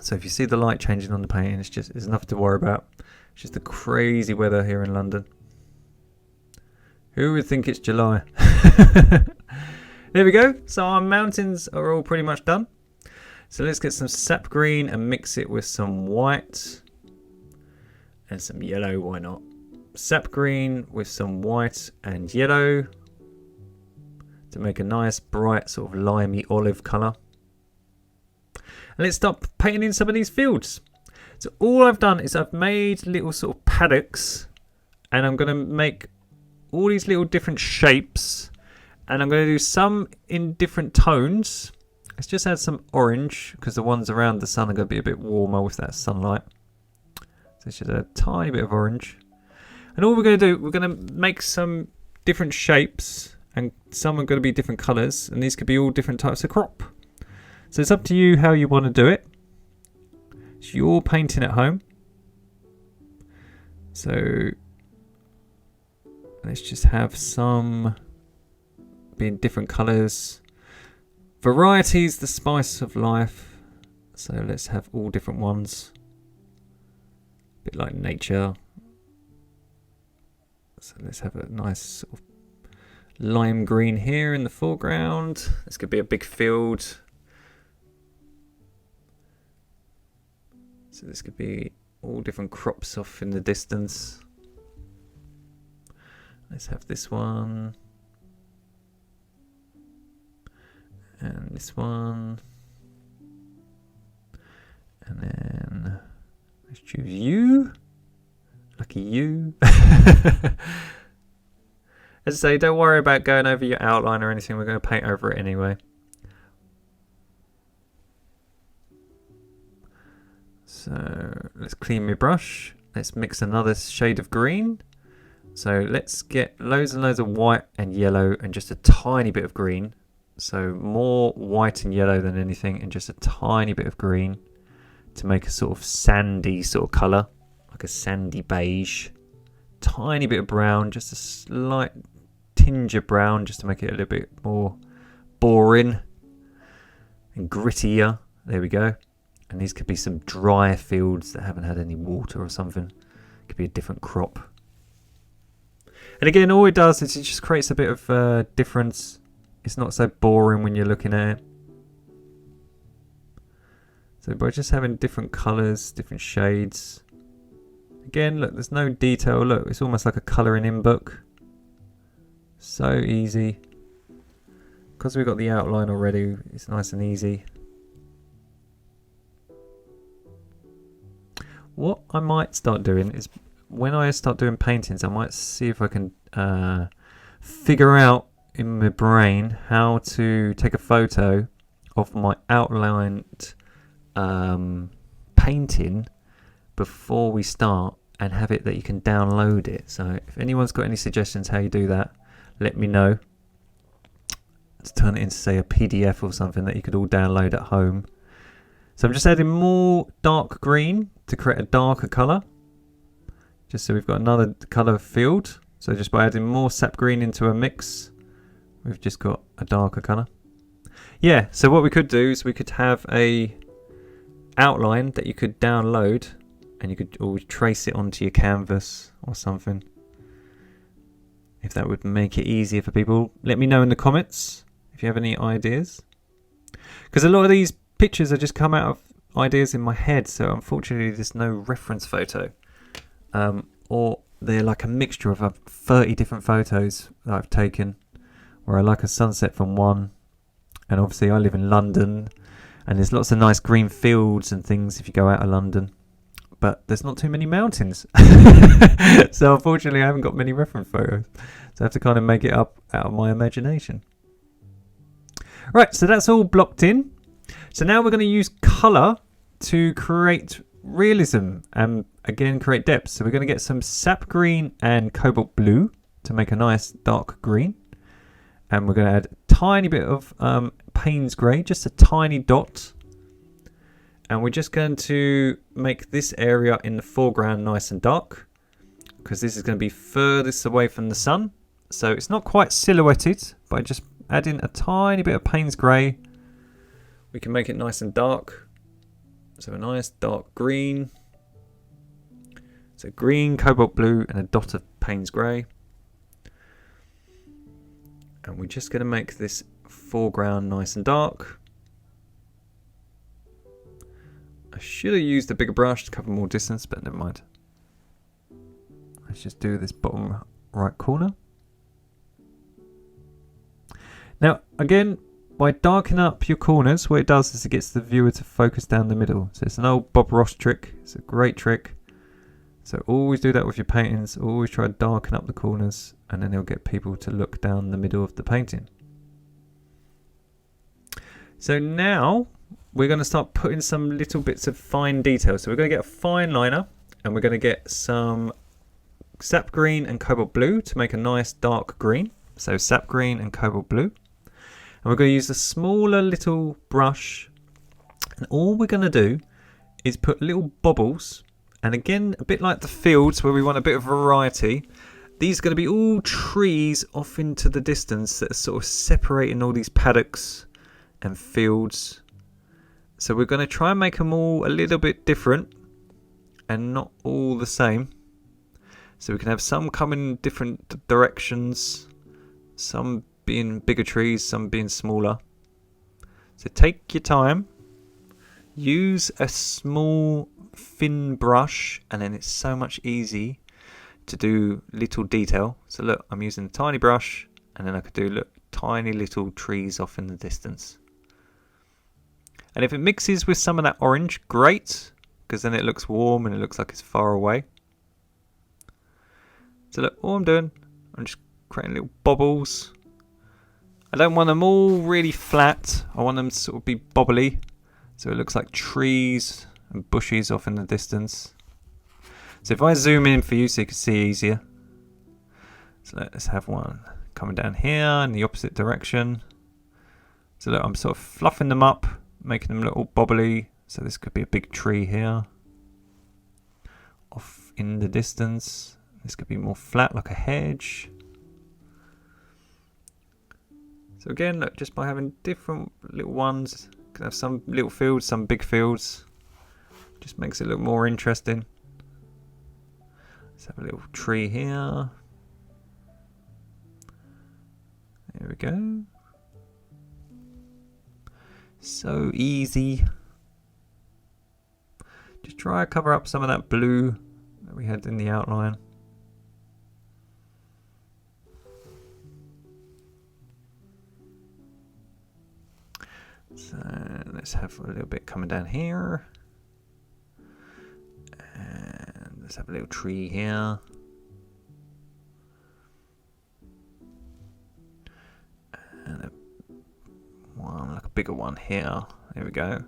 So if you see the light changing on the painting, it's nothing to worry about. It's just the crazy weather here in London. Who would think it's July? There we go. So our mountains are all pretty much done. So let's get some sap green and mix it with some white and some yellow. Why not? Sap green with some white and yellow to make a nice bright sort of limey olive colour. And let's start painting in some of these fields. So all I've done is I've made little sort of paddocks, and I'm going to make all these little different shapes, and I'm going to do some in different tones. Let's just add some orange because the ones around the sun are going to be a bit warmer with that sunlight. So let's just add a tiny bit of orange. And all we're going to do, we're going to make some different shapes, and some are going to be different colours, and these could be all different types of crop. So it's up to you how you want to do it. It's your painting at home. So let's just have some being different colours. Variety's the spice of life. So let's have all different ones. A bit like nature. So let's have a nice sort of lime green here in the foreground. This could be a big field. So this could be all different crops off in the distance. Let's have this one. this one. And then let's choose you. Lucky you. As I say, don't worry about going over your outline or anything. We're going to paint over it anyway. So let's clean my brush. Let's mix another shade of green. So let's get loads and loads of white and yellow and just a tiny bit of green. So more white and yellow than anything, and just a tiny bit of green to make a sort of sandy sort of colour, like a sandy beige. Tiny bit of brown, just a slight tinge of brown, just to make it a little bit more boring and grittier. There we go. And these could be some dry fields that haven't had any water or something. Could be a different crop. And again, all it does is it just creates a bit of difference. It's not so boring when you're looking at it. So by just having different colours, different shades. Again, look, there's no detail. Look, it's almost like a colouring in book. So easy. Because we've got the outline already, it's nice and easy. What I might start doing is, when I start doing paintings, I might see if I can figure out in my brain how to take a photo of my outlined painting before we start, and have it that you can download it. So if anyone's got any suggestions how you do that, let me know. Let's turn it into, say, a PDF or something that you could all download at home. So I'm just adding more dark green to create a darker colour, just so we've got another colour field. So just by adding more sap green into a mix, we've just got a darker colour. Yeah, so what we could do is we could have a outline that you could download, and you could always trace it onto your canvas or something. If that would make it easier for people, let me know in the comments if you have any ideas. Because a lot of these pictures have just come out of ideas in my head, so unfortunately there's no reference photo. Or they're like a mixture of 30 different photos that I've taken, where I like a sunset from one, and obviously I live in London, and there's lots of nice green fields and things if you go out of London, but there's not too many mountains. So unfortunately I haven't got many reference photos, so I have to kind of make it up out of my imagination. Right, so that's all blocked in. So now we're going to use colour to create realism and again create depth. So we're going to get some sap green and cobalt blue to make a nice dark green, and we're going to add a tiny bit of Payne's grey, just a tiny dot, and we're just going to make this area in the foreground nice and dark, because this is going to be furthest away from the sun, so it's not quite silhouetted. By just adding a tiny bit of Payne's grey, we can make it nice and dark. So a nice dark green. So green, cobalt blue, and a dot of Payne's grey. And we're just going to make this foreground nice and dark. I should have used a bigger brush to cover more distance, but never mind. Let's just do this bottom right corner. Now, again, by darkening up your corners, what it does is it gets the viewer to focus down the middle. So it's an old Bob Ross trick. It's a great trick. So always do that with your paintings. Always try to darken up the corners, and then it'll get people to look down the middle of the painting. So now we're going to start putting some little bits of fine detail. So we're going to get a fine liner, and we're going to get some sap green and cobalt blue to make a nice dark green. So sap green and cobalt blue. And we're going to use a smaller little brush, and all we're going to do is put little bobbles, and again a bit like the fields where we want a bit of variety, these are going to be all trees off into the distance that are sort of separating all these paddocks and fields. So we're going to try and make them all a little bit different and not all the same, so we can have some coming in different directions, some being bigger trees, some being smaller. So take your time, use a small thin brush, and then it's so much easier to do little detail. So look, I'm using a tiny brush, and then I could do, look, tiny little trees off in the distance. And if it mixes with some of that orange, great, because then it looks warm and it looks like it's far away. So look, all I'm doing, I'm just creating little bobbles. I don't want them all really flat. I want them to sort of be bobbly. So it looks like trees and bushes off in the distance. So if I zoom in for you so you can see easier. So let's have one coming down here in the opposite direction. So look, I'm sort of fluffing them up, making them look all bobbly. So this could be a big tree here. Off in the distance. This could be more flat like a hedge. So again, look, just by having different little ones, you can have some little fields, some big fields. Just makes it look more interesting. Let's have a little tree here. There we go. So easy. Just try to cover up some of that blue that we had in the outline. So let's have a little bit coming down here. And let's have a little tree here. And like a bigger one here. There we go.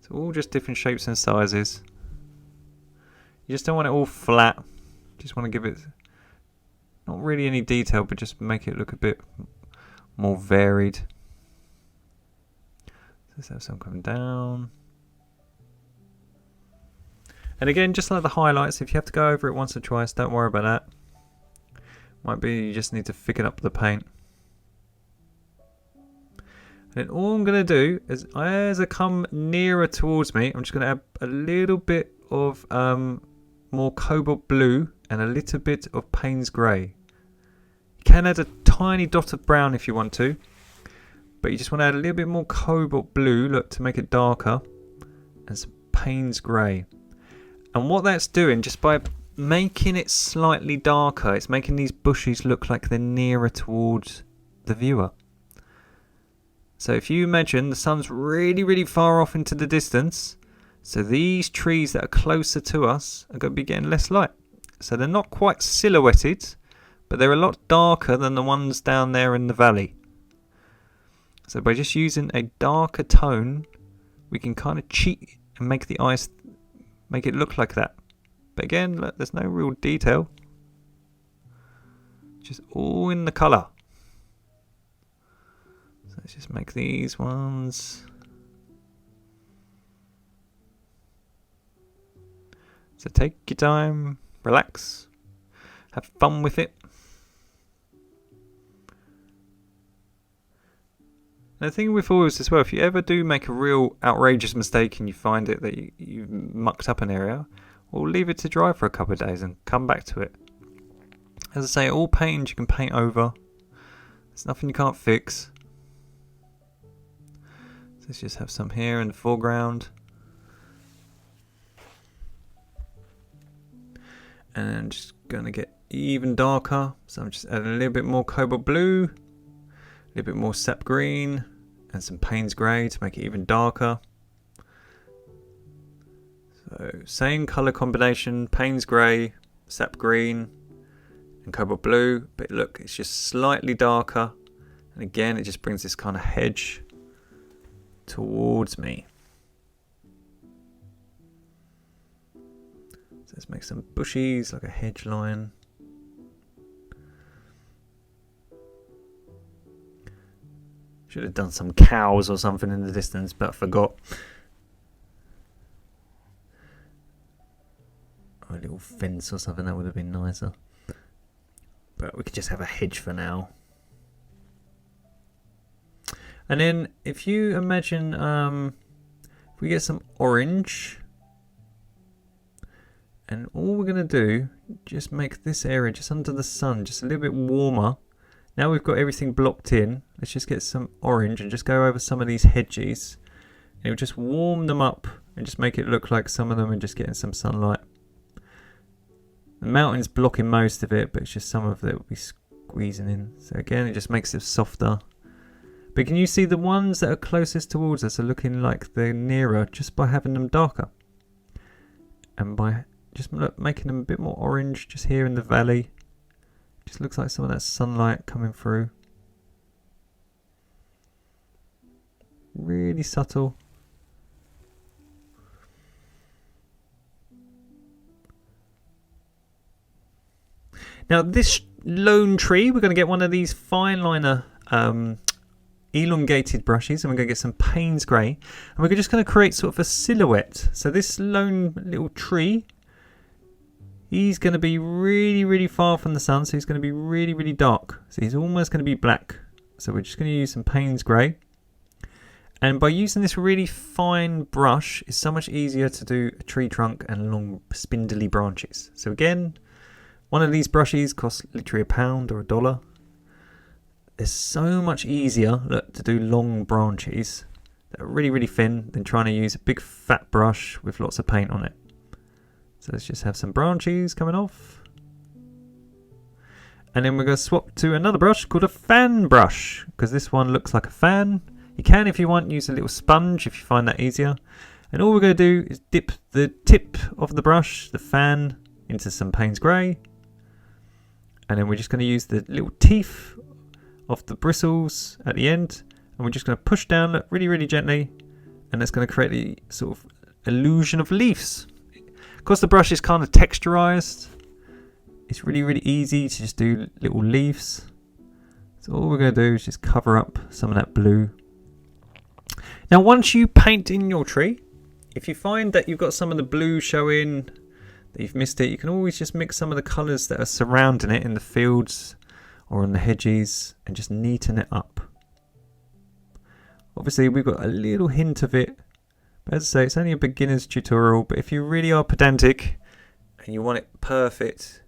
So all just different shapes and sizes. You just don't want it all flat. Just want to give it not really any detail, but just make it look a bit more varied. Let's have some coming down. And again, just like the highlights, if you have to go over it once or twice, don't worry about that. Might be you just need to thicken up the paint. And then all I'm going to do is, as I come nearer towards me, I'm just going to add a little bit of more cobalt blue and a little bit of Payne's grey. You can add a tiny dot of brown if you want to. But you just want to add a little bit more cobalt blue, look, to make it darker. And some Payne's grey. And what that's doing, just by making it slightly darker, it's making these bushes look like they're nearer towards the viewer. So if you imagine the sun's really, really far off into the distance, so these trees that are closer to us are going to be getting less light. So they're not quite silhouetted, but they're a lot darker than the ones down there in the valley. So by just using a darker tone, we can kind of cheat and make the ice, make it look like that. But again, look, there's no real detail. Just all in the colour. So let's just make these ones. So take your time, relax, have fun with it. And the thing with oils as well, if you ever do make a real outrageous mistake and you find it that you've mucked up an area, well, leave it to dry for a couple of days and come back to it. As I say, all paint you can paint over. There's nothing you can't fix. So let's just have some here in the foreground. And then just going to get even darker. So I'm just adding a little bit more cobalt blue, a little bit more sap green, and some Payne's grey to make it even darker. So same colour combination, Payne's grey, sap green, and cobalt blue. But look, it's just slightly darker. And again, it just brings this kind of hedge towards me. So let's make some bushes, like a hedge line. Should have done some cows or something in the distance, but I forgot. Or a little fence or something, that would have been nicer. But we could just have a hedge for now. And then if you imagine, if we get some orange, and all we're going to do, just make this area just under the sun, just a little bit warmer. Now we've got everything blocked in, let's just get some orange and just go over some of these hedges. And it'll just warm them up and just make it look like some of them are just getting some sunlight. The mountain's blocking most of it, but it's just some of it will be squeezing in. So again, it just makes it softer. But can you see the ones that are closest towards us are looking like they're nearer just by having them darker? And by just making them a bit more orange just here in the valley. Just looks like some of that sunlight coming through. Really subtle. Now this lone tree, we're going to get one of these fine liner elongated brushes, and we're going to get some Payne's grey, and we're just going to create sort of a silhouette. So this lone little tree, he's going to be really far from the sun, so he's going to be really dark. So he's almost going to be black. So we're just going to use some Payne's grey. And by using this really fine brush, it's so much easier to do a tree trunk and long spindly branches. So again, one of these brushes costs literally £1 or $1. It's so much easier to do long branches that are really thin than trying to use a big fat brush with lots of paint on it. So let's just have some branches coming off. And then we're going to swap to another brush called a fan brush, because this one looks like a fan. You can, if you want, use a little sponge if you find that easier. And all we're going to do is dip the tip of the brush, the fan, into some Payne's grey. And then we're just going to use the little teeth of the bristles at the end. And we're just going to push down really gently. And that's going to create the sort of illusion of leaves. Because the brush is kind of texturized, it's really easy to just do little leaves. So all we're going to do is just cover up some of that blue. Now once you paint in your tree, if you find that you've got some of the blue showing, that you've missed it, you can always just mix some of the colours that are surrounding it in the fields or on the hedges and just neaten it up. Obviously we've got a little hint of it, but as I say, it's only a beginner's tutorial, but if you really are pedantic and you want it perfect,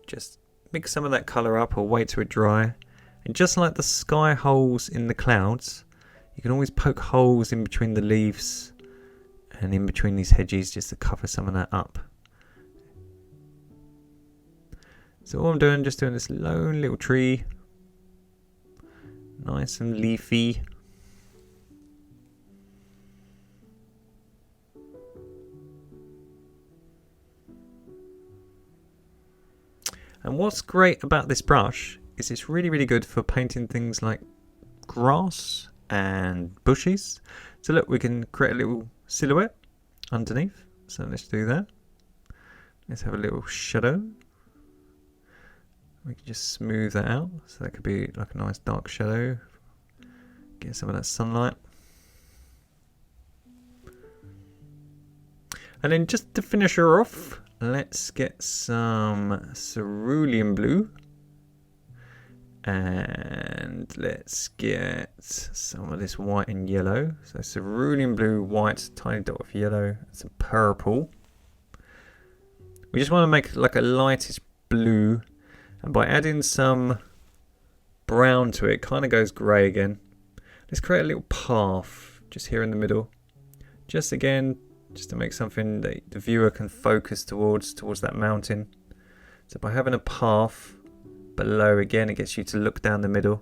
just mix some of that colour up or wait till it dry. And just like the sky holes in the clouds, you can always poke holes in between the leaves and in between these hedges just to cover some of that up. So all I'm doing, just doing this lone little tree, nice and leafy. And what's great about this brush is it's really good for painting things like grass and bushes. So look, we can create a little silhouette underneath. So let's do that. Let's have a little shadow. We can just smooth that out. So that could be like a nice dark shadow. Get some of that sunlight. And then just to finish her off, let's get some cerulean blue. And let's get some of this white and yellow. So cerulean blue, white, tiny dot of yellow, and some purple. We just want to make like a lightish blue. And by adding some brown to it, kind of goes grey again. Let's create a little path just here in the middle. Just again, just to make something that the viewer can focus towards that mountain. So by having a path below, again, it gets you to look down the middle.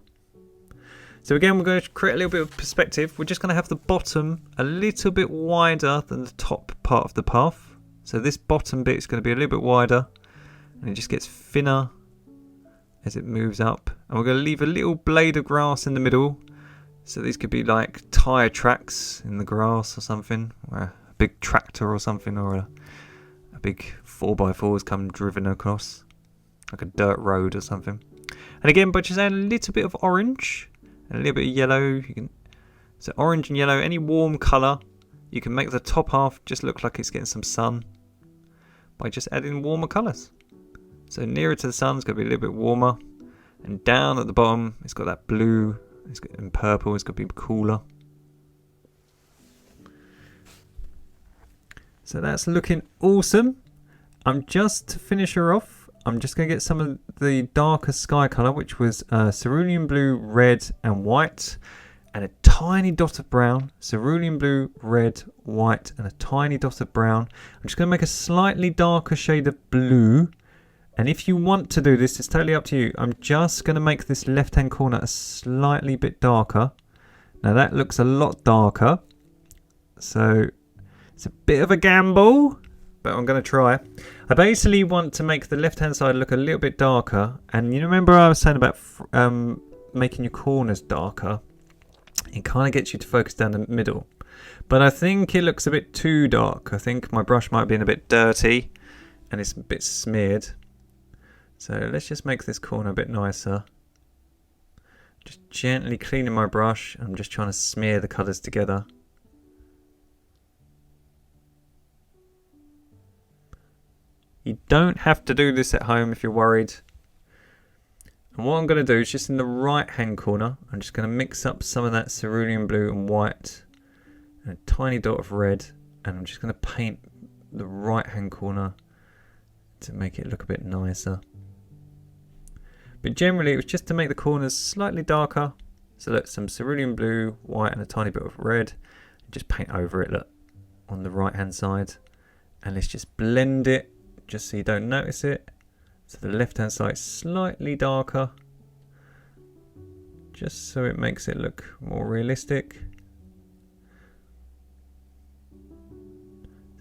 So again, we're going to create a little bit of perspective. We're just going to have the bottom a little bit wider than the top part of the path. So this bottom bit is going to be a little bit wider, and it just gets thinner as it moves up. And we're going to leave a little blade of grass in the middle. So these could be like tyre tracks in the grass or something, or a big tractor or something, or a big 4x4 has come driven across, like a dirt road or something. And again, by just adding a little bit of orange and a little bit of yellow, you can, so orange and yellow, any warm colour, you can make the top half just look like it's getting some sun by just adding warmer colours. So nearer to the sun, it's going to be a little bit warmer, and down at the bottom, it's got that blue, it's got, and purple, it's going to be cooler. So that's looking awesome. I'm just to finish her off, I'm just going to get some of the darker sky colour, which was cerulean blue, red and white, and a tiny dot of brown. Cerulean blue, red, white, and a tiny dot of brown. I'm just going to make a slightly darker shade of blue. And if you want to do this, it's totally up to you. I'm just going to make this left-hand corner a slightly bit darker. Now that looks a lot darker, so it's a bit of a gamble, but I'm going to try. I basically want to make the left hand side look a little bit darker, and you remember I was saying about making your corners darker? It kind of gets you to focus down the middle, but I think it looks a bit too dark. I think my brush might have been a bit dirty and it's a bit smeared. So let's just make this corner a bit nicer. Just gently cleaning my brush. I'm just trying to smear the colours together. You don't have to do this at home if you're worried. And what I'm going to do is just in the right hand corner, I'm just going to mix up some of that cerulean blue and white and a tiny dot of red, and I'm just going to paint the right hand corner to make it look a bit nicer. But generally it was just to make the corners slightly darker. So look, some cerulean blue, white and a tiny bit of red. And just paint over it, look, on the right hand side. And let's just blend it just so you don't notice it. So the left hand side is slightly darker, just so it makes it look more realistic.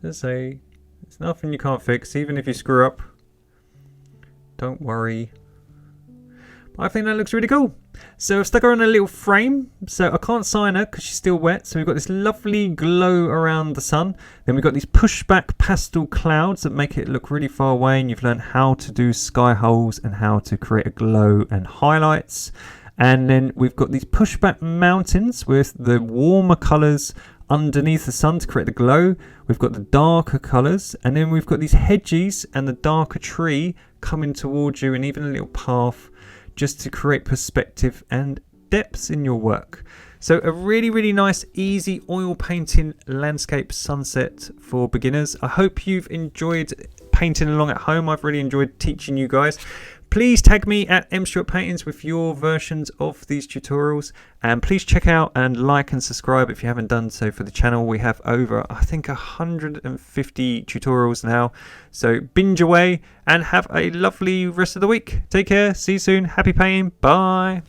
As I say, it's nothing you can't fix, even if you screw up. Don't worry. But I think that looks really cool. So I've stuck her in a little frame, so I can't sign her because she's still wet. So we've got this lovely glow around the sun. Then we've got these pushback pastel clouds that make it look really far away, and you've learned how to do sky holes and how to create a glow and highlights. And then we've got these pushback mountains with the warmer colours underneath the sun to create the glow. We've got the darker colours, and then we've got these hedges and the darker tree coming towards you, and even a little path, just to create perspective and depths in your work. So a really, really nice, easy oil painting landscape sunset for beginners. I hope you've enjoyed painting along at home. I've really enjoyed teaching you guys. Please tag me at mstewartpaintings with your versions of these tutorials, and please check out and like and subscribe if you haven't done so for the channel. We have over, I think, 150 tutorials now, so binge away and have a lovely rest of the week. Take care, see you soon, happy painting, bye.